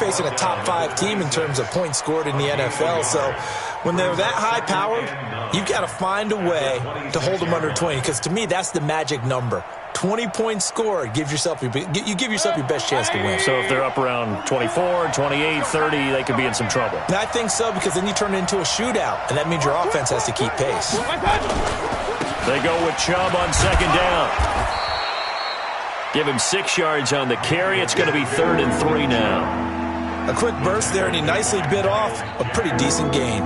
facing a top-5 team in terms of points scored in the NFL. So when they're that high-powered, you've got to find a way to hold them under 20, because to me, that's the magic number. 20 points scored, you give yourself your best chance to win. So if they're up around 24, 28, 30, they could be in some trouble. And I think so, because then you turn it into a shootout, and that means your offense has to keep pace. They go with Chubb on second down. Give him 6 yards on the carry. It's going to be 3rd and 3 now. A quick burst there, and he nicely bit off a pretty decent gain.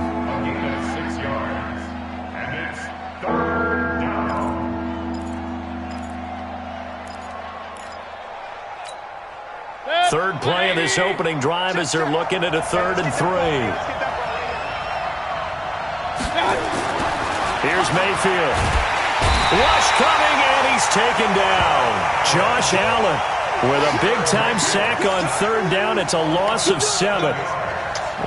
Third play of this opening drive as they're looking at a 3rd and 3. Here's Mayfield. Rush coming, and he's taken down. Josh Allen with a big-time sack on 3rd down. It's a loss of 7.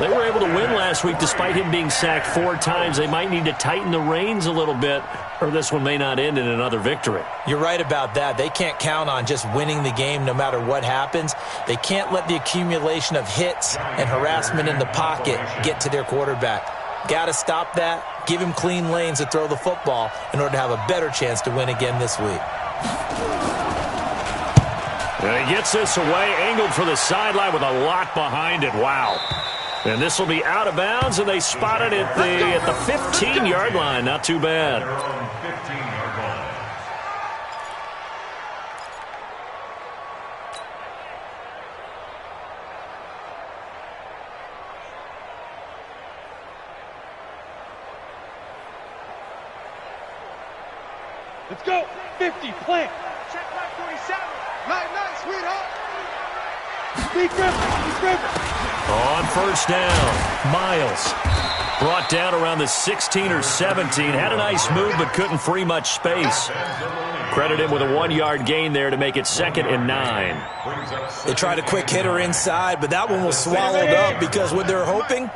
They were able to win last week despite him being sacked 4 times. They might need to tighten the reins a little bit, or this one may not end in another victory. You're right about that. They can't count on just winning the game no matter what happens. They can't let the accumulation of hits and harassment in the pocket get to their quarterback. Got to stop that. Give him clean lanes to throw the football in order to have a better chance to win again this week. And he gets this away, angled for the sideline with a lot behind it. Wow. And this will be out of bounds, and they spot it at the 15-yard line. Not too bad. Let's go. 50, plant. Check back 47. Nice, sweetheart. Speed grip. On first down, Miles. Brought down around the 16 or 17. Had a nice move, but couldn't free much space. Credit him with a 1-yard gain there to make it 2nd and 9. They tried a quick hitter inside, but that one was swallowed up because what they're hoping,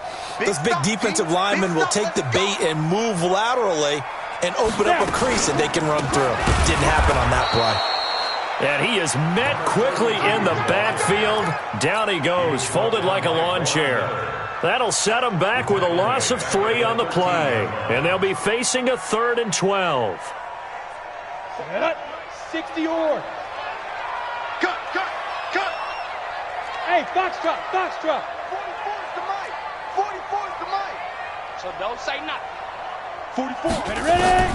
those big defensive linemen will take the bait and move laterally and open up a crease that they can run through. Didn't happen on that play. And he is met quickly in the backfield. Down he goes, folded like a lawn chair. That'll set him back with a loss of 3 on the play. And they'll be facing a 3rd and 12. 60 or. Cut. Hey, foxtrot. 44 is the mic. 44 is the mic. So don't say nothing. 44. Ready?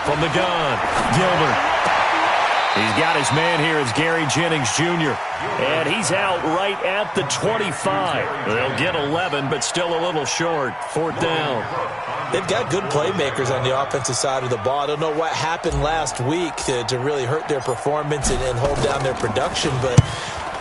From the gun, Gilbert. He's got his man here as Gary Jennings Jr. And he's out right at the 25. They'll get 11, but still a little short. 4th down. They've got good playmakers on the offensive side of the ball. I don't know what happened last week to really hurt their performance and hold down their production, but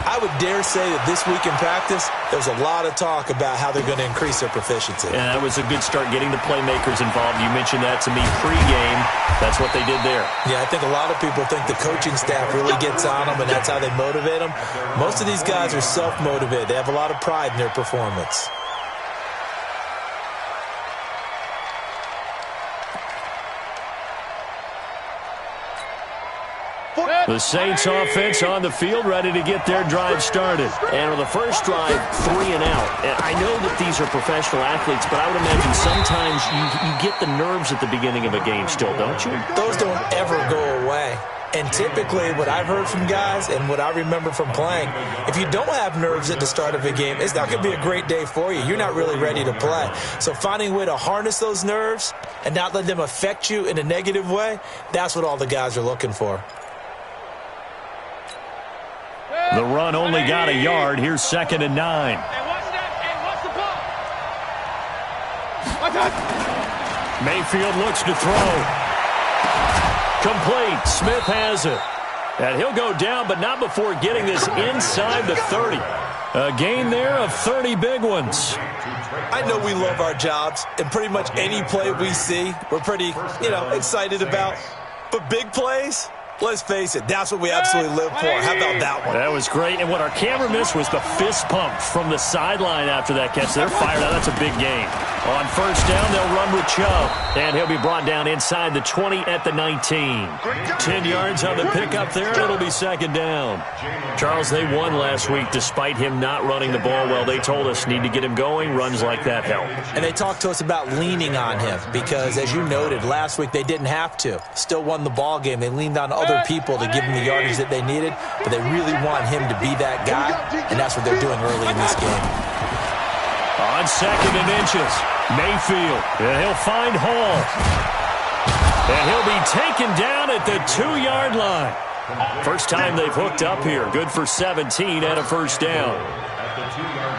I would dare say that this week in practice, there's a lot of talk about how they're going to increase their proficiency. And that was a good start getting the playmakers involved. You mentioned that to me pregame. That's what they did there. Yeah, I think a lot of people think the coaching staff really gets on them, and that's how they motivate them. Most of these guys are self-motivated. They have a lot of pride in their performance. The Saints offense on the field, ready to get their drive started. And on the first drive, 3 and out. And I know that these are professional athletes, but I would imagine sometimes you get the nerves at the beginning of a game still, don't you? Those don't ever go away. And typically what I've heard from guys and what I remember from playing, if you don't have nerves at the start of a game, it's not going to be a great day for you. You're not really ready to play. So finding a way to harness those nerves and not let them affect you in a negative way, that's what all the guys are looking for. The run only got a yard. Here's 2nd and 9. Hey, watch that. Hey, watch the ball. Watch out. Mayfield looks to throw. Complete. Smith has it. And he'll go down, but not before getting this inside the 30. A gain there of 30 big ones. I know we love our jobs, and pretty much any play we see, we're pretty, excited about. But big plays, Let's face it, that's what we absolutely live for. How about that one? That was great. And what our camera missed was the fist pump from the sideline after that catch. They're fired out. That's a big game. On first down, they'll run with Chubb. And he'll be brought down inside the 20 at the 19. 10 yards on the pickup there, and it'll be second down. Charles, they won last week despite him not running the ball well. They told us need to get him going. Runs like that help. And they talked to us about leaning on him because, as you noted, last week they didn't have to. Still won the ball game. They leaned on other people to give him the yardage that they needed, but they really want him to be that guy, and that's what they're doing early in this game. On second and inches, Mayfield, and he'll find Hall. And he'll be taken down at the 2-yard line. First time they've hooked up here. Good for 17 and a first down.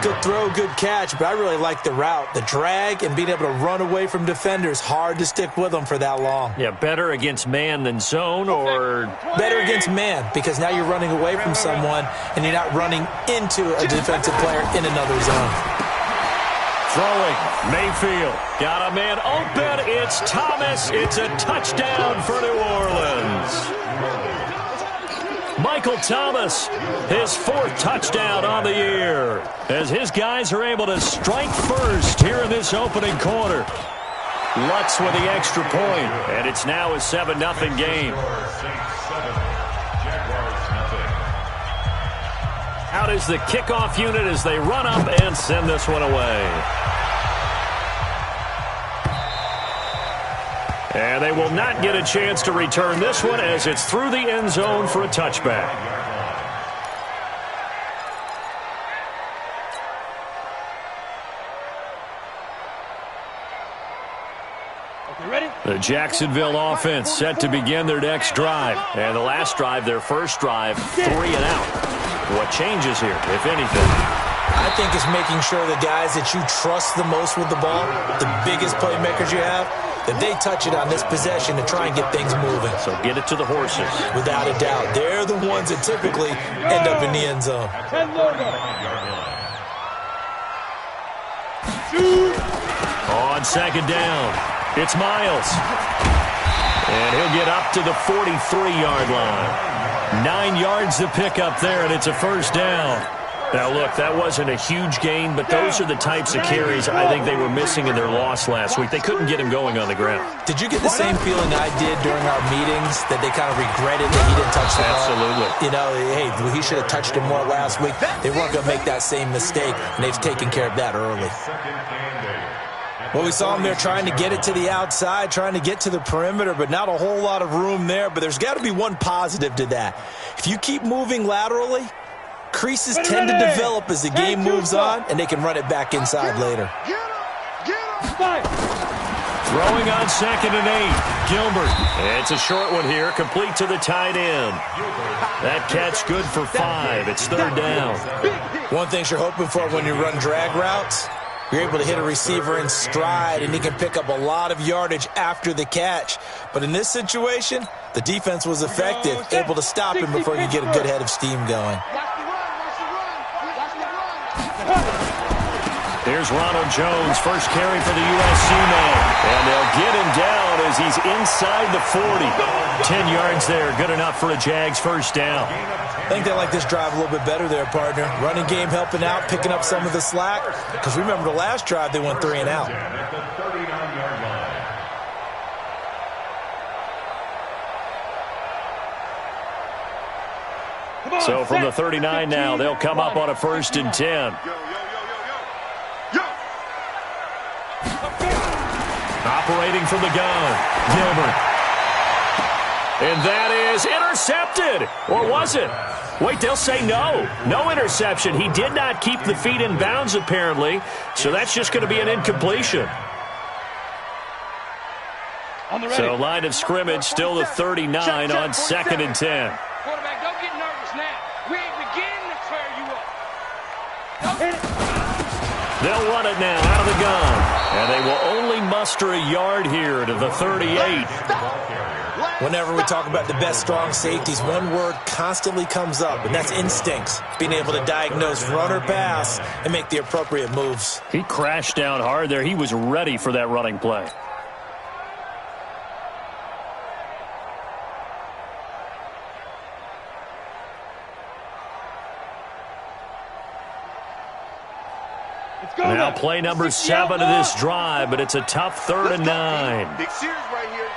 Good throw, good catch, but I really like the route. The drag and being able to run away from defenders, hard to stick with them for that long. Yeah, better against man than zone, or? Better against man, because now you're running away from someone and you're not running into a defensive player in another zone. Throwing, Mayfield. Got a man open. It's Thomas. It's a touchdown for New Orleans. Michael Thomas, his 4th touchdown on the year, as his guys are able to strike first here in this opening quarter. Lutz with the extra point, and it's now a 7-0 game. Out is the kickoff unit as they run up and send this one away. And they will not get a chance to return this one as it's through the end zone for a touchback. Okay, ready? The Jacksonville offense set to begin their next drive. And the last drive, their first drive, 3 and out. What changes here, if anything? I think it's making sure the guys that you trust the most with the ball, the biggest playmakers you have, that they touch it on this possession to try and get things moving. So get it to the horses. Without a doubt. They're the ones that typically end up in the end zone. On second down, it's Miles. And he'll get up to the 43-yard line. 9 yards to pick up there, and it's a first down. Now, look, that wasn't a huge gain, but those are the types of carries I think they were missing in their loss last week. They couldn't get him going on the ground. Did you get the same feeling I did during our meetings, that they kind of regretted that he didn't touch the ball? Absolutely. You know, hey, he should have touched him more last week. They weren't going to make that same mistake, and they've taken care of that early. Well, we saw him there trying to get it to the outside, trying to get to the perimeter, but not a whole lot of room there. But there's got to be one positive to that. If you keep moving laterally, creases tend to develop as the game moves on, and they can run it back inside later. Throwing on second and 8, Gilbert. It's a short one here, complete to the tight end. That catch good for 5. It's third down. One thing you're hoping for when you run drag routes, you're able to hit a receiver in stride, and he can pick up a lot of yardage after the catch. But in this situation, the defense was effective, able to stop him before you get a good head of steam going. Here's Ronald Jones, first carry for the USC man. And they'll get him down as he's inside the 40. 10 yards there, good enough for a Jags first down. I think they like this drive a little bit better there, partner. Running game helping out, picking up some of the slack. Because remember the last drive, they went 3 and out. So from the 39 now, they'll come up on a 1st and 10. Operating from the gun, Gilbert. And that is intercepted. Or was it? Wait, they'll say no. No interception. He did not keep the feet in bounds, apparently. So that's just going to be an incompletion. So line of scrimmage, still the 39 on 2nd and 10. Quarterback, don't get nervous now. We ain't beginning to tear you up. They'll run it now out of the gun. And they will only muster a yard here to the 38. Whenever we talk about the best strong safeties, one word constantly comes up, and that's instincts. Being able to diagnose run or pass and make the appropriate moves. He crashed down hard there. He was ready for that running play. Now play number 7 of this drive, but it's a tough 3rd and 9. Big series right here.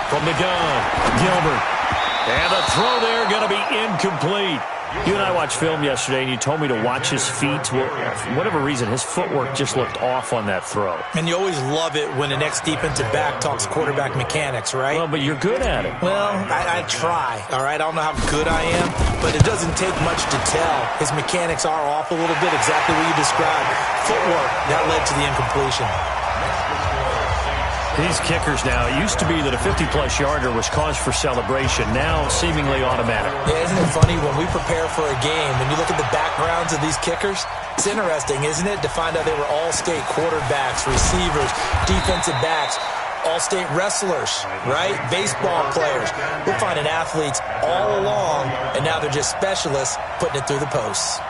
From the gun, Gilbert. And the throw there going to be incomplete. You and I watched film yesterday, and you told me to watch his feet. Well, for whatever reason, his footwork just looked off on that throw. And you always love it when the next defensive back talks quarterback mechanics, right? Well, but you're good at it. Well, I try, all right? I don't know how good I am, but it doesn't take much to tell. His mechanics are off a little bit, exactly what you described. Footwork, that led to the incompletion. These kickers now, it used to be that a 50-plus yarder was cause for celebration, now seemingly automatic. Yeah, isn't it funny when we prepare for a game, when you look at the backgrounds of these kickers, it's interesting, isn't it, to find out they were all-state quarterbacks, receivers, defensive backs, all-state wrestlers, right? Baseball players. We're finding athletes all along, and now they're just specialists putting it through the posts.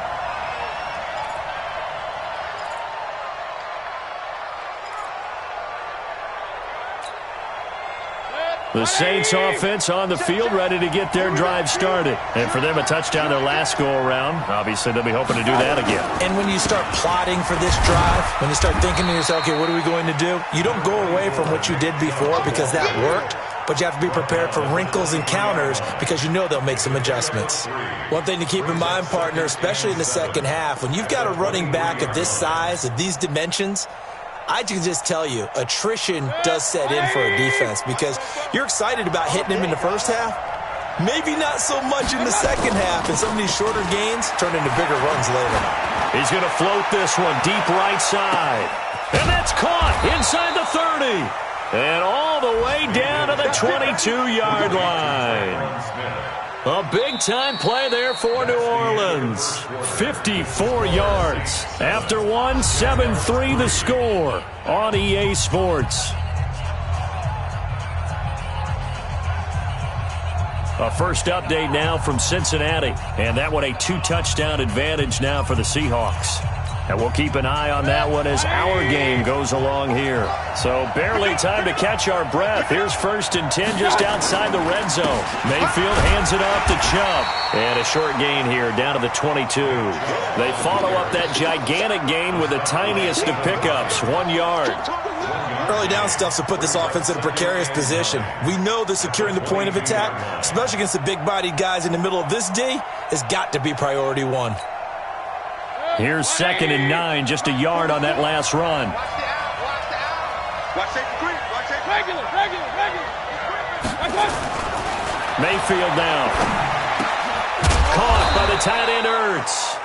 The Saints offense on the field, ready to get their drive started. And for them, a touchdown their last go-around. Obviously, they'll be hoping to do that again. And when you start plotting for this drive, when you start thinking to yourself, okay, what are we going to do? You don't go away from what you did before because that worked, but you have to be prepared for wrinkles and counters because you know they'll make some adjustments. One thing to keep in mind, partner, especially in the second half, when you've got a running back of this size, of these dimensions, I can just tell you, attrition does set in for a defense because you're excited about hitting him in the first half. Maybe not so much in the second half, and some of these shorter gains turn into bigger runs later. He's going to float this one deep right side. And that's caught inside the 30. And all the way down to the 22-yard line. A big-time play there for New Orleans. 54 yards. After one, 7-3 the score on EA Sports. A first update now from Cincinnati. And that one a 2-touchdown advantage now for the Seahawks. And we'll keep an eye on that one as our game goes along here. So barely time to catch our breath. Here's 1st and 10 just outside the red zone. Mayfield hands it off to Chubb. And a short gain here down to the 22. They follow up that gigantic gain with the tiniest of pickups, 1 yard. Early down stuff to put this offense in a precarious position. We know that securing the point of attack, especially against the big-bodied guys in the middle of this D, has got to be priority one. Here's 2nd and 9, just a yard on that last run. Mayfield now. Caught by the tight end Ertz.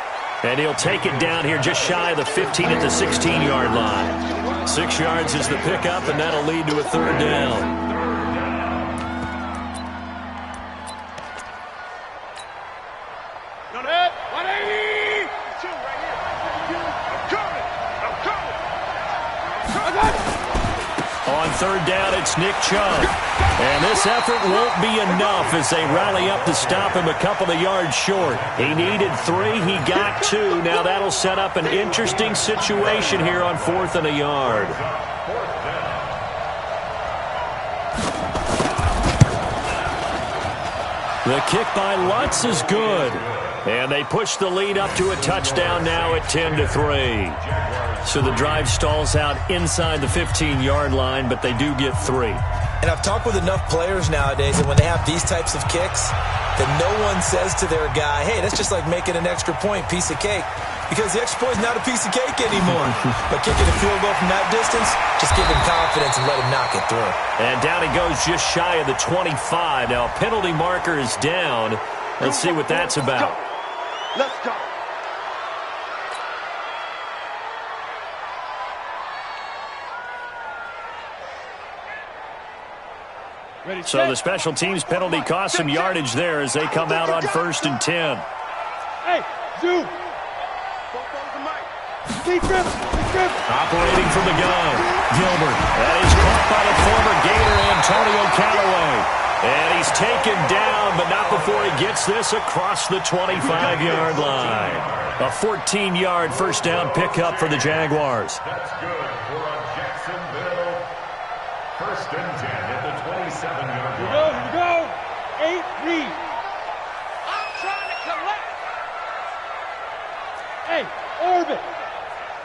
And he'll take it down here just shy of the 15 at the 16-yard line. 6 yards is the pickup, and that'll lead to a 3rd down. On 3rd down, it's Nick Chubb. And this effort won't be enough as they rally up to stop him a couple of yards short. He needed 3. He got 2. Now that'll set up an interesting situation here on 4th and a yard. The kick by Lutz is good. And they push the lead up to a touchdown now at 10-3. So the drive stalls out inside the 15-yard line, but they do get 3. And I've talked with enough players nowadays that when they have these types of kicks, that no one says to their guy, hey, that's just like making an extra point, piece of cake. Because the extra point is not a piece of cake anymore. But kicking a field goal from that distance, just give him confidence and let him knock it through. And down he goes just shy of the 25. Now a penalty marker is down. Let's see what that's about. Let's go. So the special teams penalty cost some yardage there as they come out on 1st and 10. Hey, Zoo. Operating from the gun, Gilbert. That is caught by the former Gator Antonio Callaway. And he's taken down, but not before he gets this across the 25-yard line. A 14-yard first down pickup for the Jaguars. That's good for a Jacksonville 1st and 10 at the 27-yard line. Here we go. 8 read. I'm trying to collect. Hey, orbit.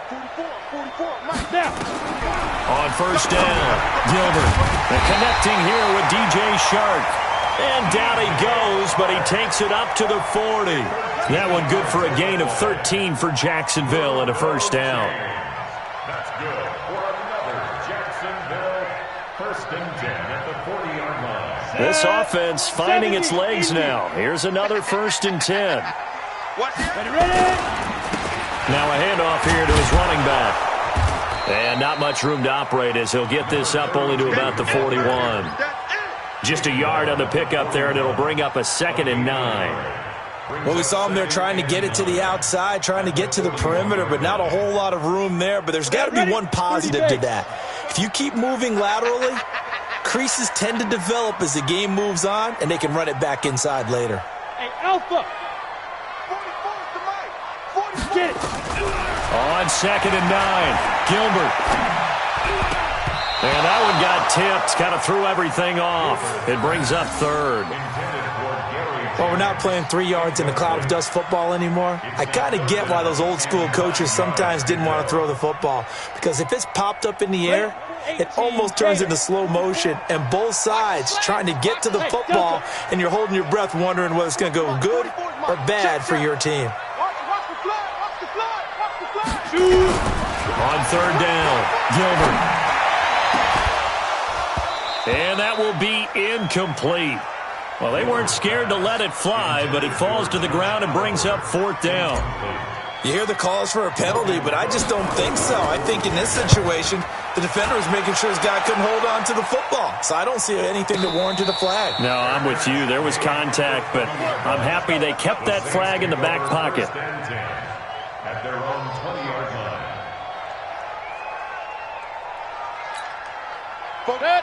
44, Mike. Now. On first down, Gilbert. And connecting here with DJ Shark. And down he goes, but he takes it up to the 40. That one good for a gain of 13 for Jacksonville and a first down. That's good for another Jacksonville first and 10 at the 40-yard line. This offense finding its legs now. Here's another first and 10. Ready? Now a handoff here to his running back. And not much room to operate as he'll get this up only to about the 41. Just a yard on the pickup there, and it'll bring up a 2nd and 9. Well, we saw him there trying to get it to the outside, trying to get to the perimeter, but not a whole lot of room there. But there's got to be one positive to that. If you keep moving laterally, creases tend to develop as the game moves on, and they can run it back inside later. Hey, Alpha. 44 Get it. On 2nd and 9, Gilbert. And that one got tipped, kind of threw everything off. It brings up 3rd. Well, we're not playing 3 yards in a cloud of dust football anymore. I kind of get why those old school coaches sometimes didn't want to throw the football. Because if it's popped up in the air, it almost turns into slow motion. And both sides trying to get to the football, and you're holding your breath wondering whether it's going to go good or bad for your team. On 3rd down, Gilbert. And that will be incomplete. Well, they weren't scared to let it fly, but it falls to the ground and brings up 4th down. You hear the calls for a penalty, but I just don't think so. I think in this situation, the defender was making sure his guy couldn't hold on to the football. So I don't see anything that warranted a flag. No, I'm with you. There was contact, but I'm happy they kept that flag in the back pocket. At their own 20-yard line.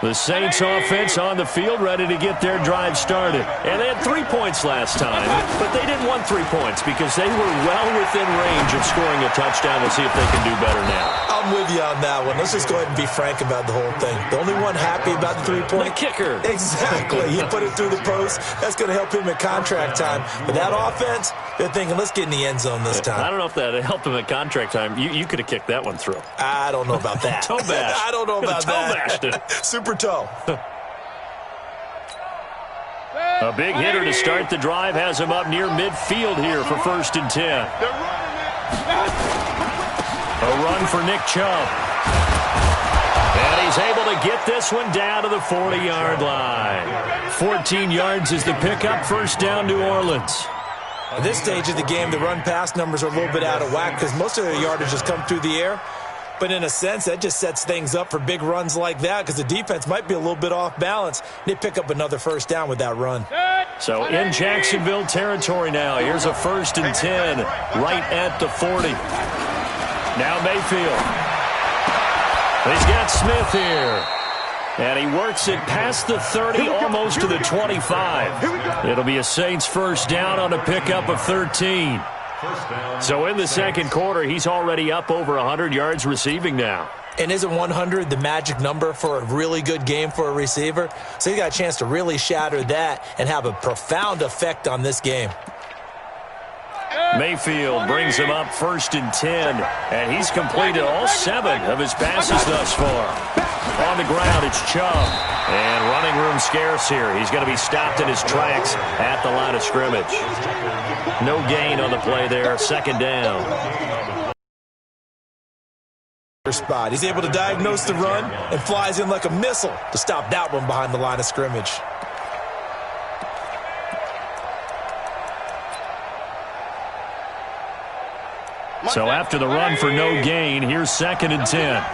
The Saints offense on the field ready to get their drive started. And they had 3 points last time, but they didn't want 3 points because they were well within range of scoring a touchdown. We'll see if they can do better now. I'm with you on that one. Let's just go ahead and be frank about the whole thing. The only one happy about the 3-point. The kicker. Exactly. He put it through the post. That's going to help him at contract time. But that offense, they're thinking, let's get in the end zone this time. I don't know if that helped him at contract time. You could have kicked that one through. I don't know about that. Toe bash. I don't know about toe that. Bashed it. Super toe. A big hitter to start the drive has him up near midfield here for 1st and 10. A run for Nick Chubb. And he's able to get this one down to the 40-yard line. 14 yards is the pickup, 1st down, New Orleans. At this stage of the game, the run-pass numbers are a little bit out of whack because most of their yardage has come through the air. But in a sense, that just sets things up for big runs like that because the defense might be a little bit off balance. They pick up another 1st down with that run. So in Jacksonville territory now. Here's a 1st and 10 right at the 40. Now Mayfield. He's got Smith here. And he works it past the 30, almost to the 25. It'll be a Saints 1st down on a pickup of 13. So in the 2nd quarter, he's already up over 100 yards receiving now. And isn't 100 the magic number for a really good game for a receiver? So he got a chance to really shatter that and have a profound effect on this game. Mayfield brings him up 1st and 10, and he's completed all 7 of his passes thus far. On the ground, it's Chubb, and running room scarce here. He's going to be stopped in his tracks at the line of scrimmage. No gain on the play there, 2nd down. Spot. He's able to diagnose the run and flies in like a missile to stop that one behind the line of scrimmage. So after the run for no gain, here's 2nd and 10.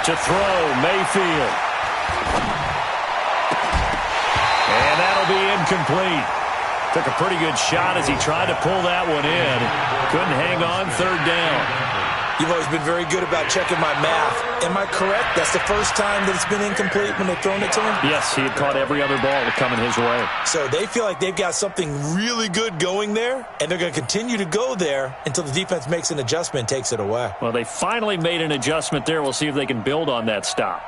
To throw, Mayfield. And that'll be incomplete. Took a pretty good shot as he tried to pull that one in. Couldn't hang on, 3rd down. You've always been very good about checking my math. Am I correct? That's the first time that it's been incomplete when they've thrown it to him? Yes, he had caught every other ball coming his way. So they feel like they've got something really good going there, and they're going to continue to go there until the defense makes an adjustment and takes it away. Well, they finally made an adjustment there. We'll see if they can build on that stop.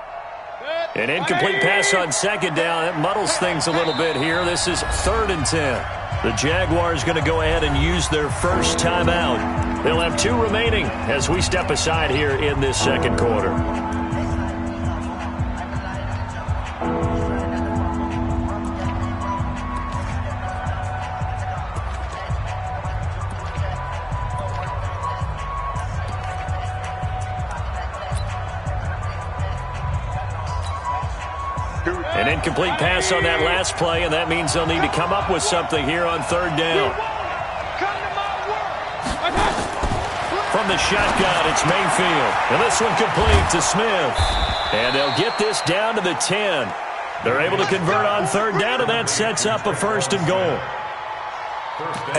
An incomplete pass on second down. That muddles things a little bit here. This is 3rd and 10. The Jaguars going to go ahead and use their first timeout. They'll have 2 remaining as we step aside here in this second quarter. An incomplete pass on that last play, and that means they'll need to come up with something here on 3rd down. From the shotgun, it's Mayfield. And this one complete to Smith. And they'll get this down to the 10. They're able to convert on 3rd down, and that sets up a 1st and goal.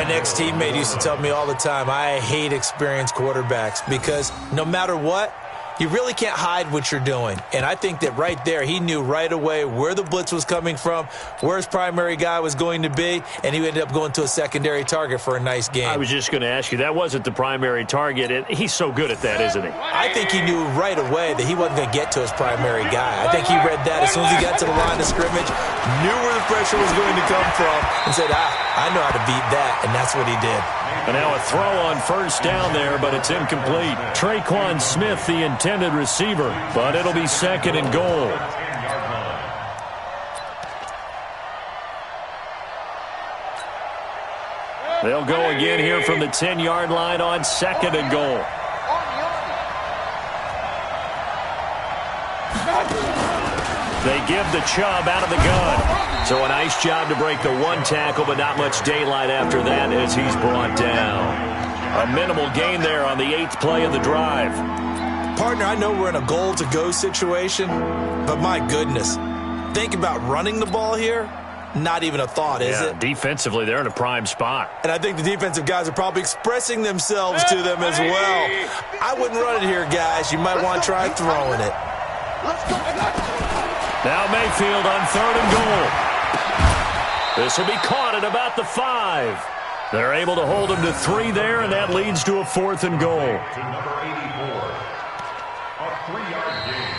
An ex-teammate used to tell me all the time, I hate experienced quarterbacks because no matter what, you really can't hide what you're doing. And I think that right there, he knew right away where the blitz was coming from, where his primary guy was going to be, and he ended up going to a secondary target for a nice game. I was just going to ask you, that wasn't the primary target, and he's so good at that, isn't he? I think he knew right away that he wasn't going to get to his primary guy. I think he read that as soon as he got to the line of scrimmage, knew where the pressure was going to come from, and said, I know how to beat that, and that's what he did. And now a throw on 1st down there, but it's incomplete. Traquan Smith, the intended receiver, but it'll be 2nd and goal. They'll go again here from the 10-yard line on 2nd and goal. They give the Chubb out of the gun. So a nice job to break the 1 tackle, but not much daylight after that as he's brought down. A minimal gain there on the 8th play of the drive. Partner, I know we're in a goal-to-go situation, but my goodness, think about running the ball here. Not even a thought, is it? Defensively, they're in a prime spot. And I think the defensive guys are probably expressing themselves to them as well. I wouldn't run it here, guys. You might want to try throwing it. Now Mayfield on 3rd and goal. This will be caught at about the 5. They're able to hold him to 3 there, and that leads to a 4th and goal. To number 84. A 3-yard gain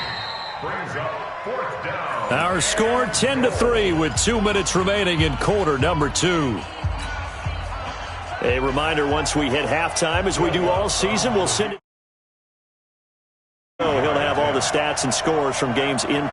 brings up 4th down. Our score 10-3 with 2 minutes remaining in quarter number 2. A reminder, once we hit halftime, as we do all season, we'll send it. He'll have all the stats and scores from games in